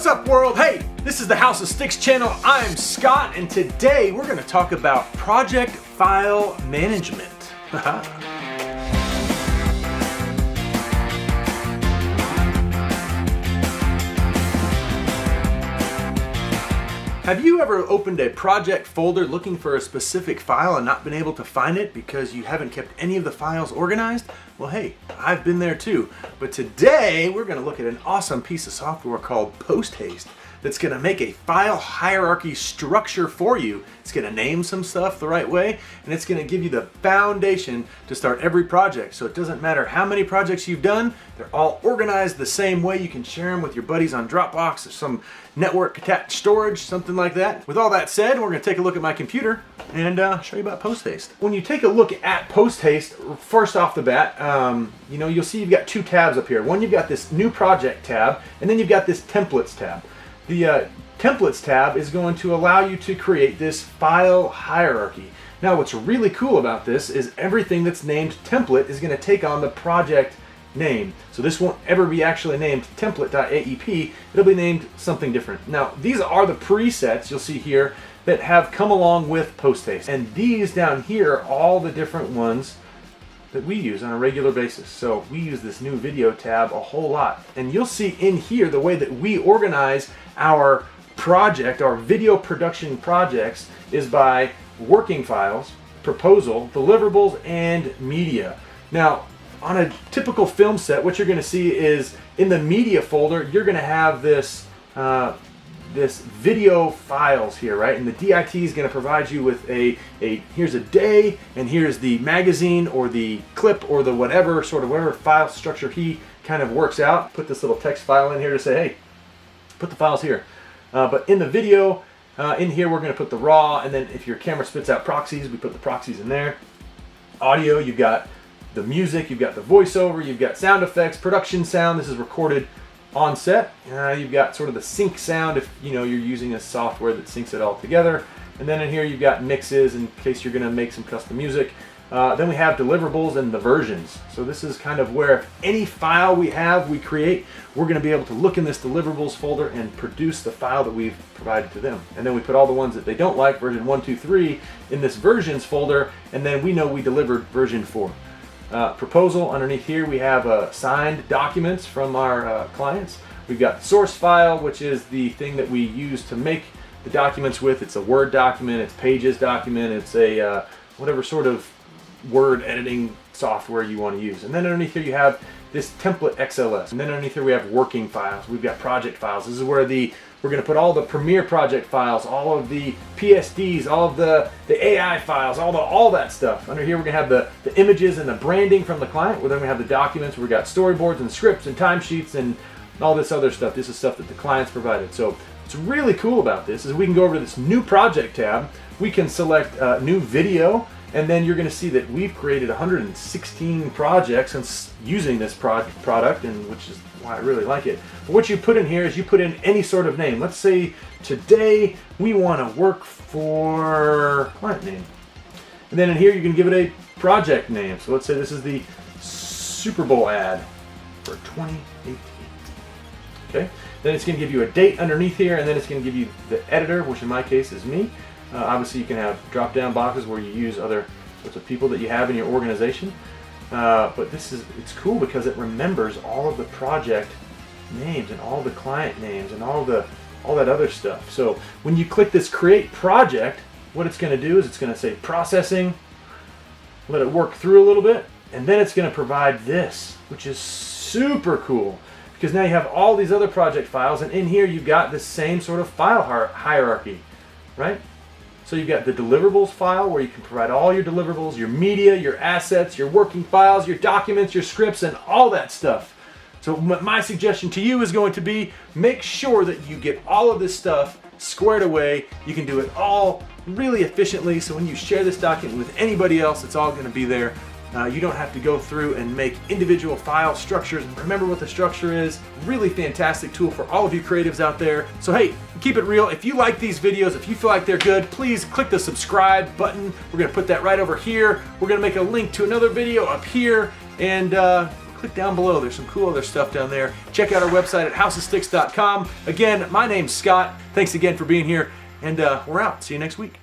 What's up, world? Hey, this is the House of Sticks channel. I'm Scott, and today we're going to talk about project file management. Have you ever opened a project folder looking for a specific file and not been able to find it because you haven't kept any of the files organized? Well, hey, I've been there too. But today we're going to look at an awesome piece of software called postHaste that's going to make a file hierarchy structure for you. It's going to name some stuff the right way, and it's going to give you the foundation to start every project. So it doesn't matter how many projects you've done, they're all organized the same way. You can share them with your buddies on Dropbox or some network attached storage, something like that. With all that said, we're going to take a look at my computer and show you about postHaste. When you take a look at postHaste, first off the bat, you'll see you've got two tabs up here. One, you've got this new project tab, and then you've got this templates tab. The templates tab is going to allow you to create this file hierarchy. Now, what's really cool about this is everything that's named template is going to take on the project name. So this won't ever be actually named template.aep. It'll be named something different. Now, these are the presets you'll see here that have come along with postHaste. And these down here are all the different ones that we use on a regular basis. So we use this new video tab a whole lot. And you'll see in here the way that we organize our project, our video production projects, is by working files, proposal, deliverables, and media. Now, on a typical film set, what you're going to see is in the media folder, you're going to have this this video files here, right? And the DIT is going to provide you with here's a day, and here's the magazine or the clip or the whatever file structure he kind of works out. Put this little text file in here to say, hey, put the files here. But in the video, in here, we're going to put the raw, and then if your camera spits out proxies, we put the proxies in there. Audio, you've got the music, you've got the voiceover, you've got sound effects, production sound. This is recorded on set. You've got sort of the sync sound if you're using a software that syncs it all together. And then in here you've got mixes in case you're going to make some custom music. Then we have deliverables and the versions. So this is kind of where any file we create, we're going to be able to look in this deliverables folder and produce the file that we've provided to them. And then we put all the ones that they don't like, version 1, 2, 3, in this versions folder, and then we know we delivered version 4. Proposal, underneath here we have signed documents from our clients. We've got the source file, which is the thing that we use to make the documents with. It's a Word document, it's Pages document, it's a whatever sort of word editing software you want to use. And then underneath here you have this template XLS. And then underneath here we have working files. We've got project files. This is where we're going to put all the Premiere project files, all of the PSDs, all of the AI files, all that stuff. Under here we're going to have the images and the branding from the client. Well, then we have the documents. We've got storyboards and scripts and timesheets and all this other stuff. This is stuff that the clients provided. So what's really cool about this is we can go over to this new project tab. We can select new video, and then you're going to see that we've created 116 projects since using this product, and which is why I really like it. But what you put in here is you put in any sort of name. Let's say today we want to work for client name. And then in here you can give it a project name. So let's say this is the Super Bowl ad for 2018. Okay. Then it's going to give you a date underneath here, and then it's going to give you the editor, which in my case is me. Obviously you can have drop-down boxes where you use other sorts of people that you have in your organization. But it's cool because it remembers all of the project names and all the client names and all that other stuff. So when you click this create project, what it's going to do is it's going to say processing, let it work through a little bit, and then it's going to provide this, which is super cool because now you have all these other project files, and in here you've got the same sort of file hierarchy, right? So you've got the deliverables file where you can provide all your deliverables, your media, your assets, your working files, your documents, your scripts, and all that stuff. So my suggestion to you is going to be make sure that you get all of this stuff squared away. You can do it all really efficiently, so when you share this document with anybody else, it's all going to be there. You don't have to go through and make individual file structures. Remember what the structure is. Really fantastic tool for all of you creatives out there. So hey, keep it real. If you like these videos, if you feel like they're good, please click the subscribe button. We're going to put that right over here. We're going to make a link to another video up here, and click down below. There's some cool other stuff down there. Check out our website at houseofsticks.com. Again, my name's Scott. Thanks again for being here, and we're out. See you next week.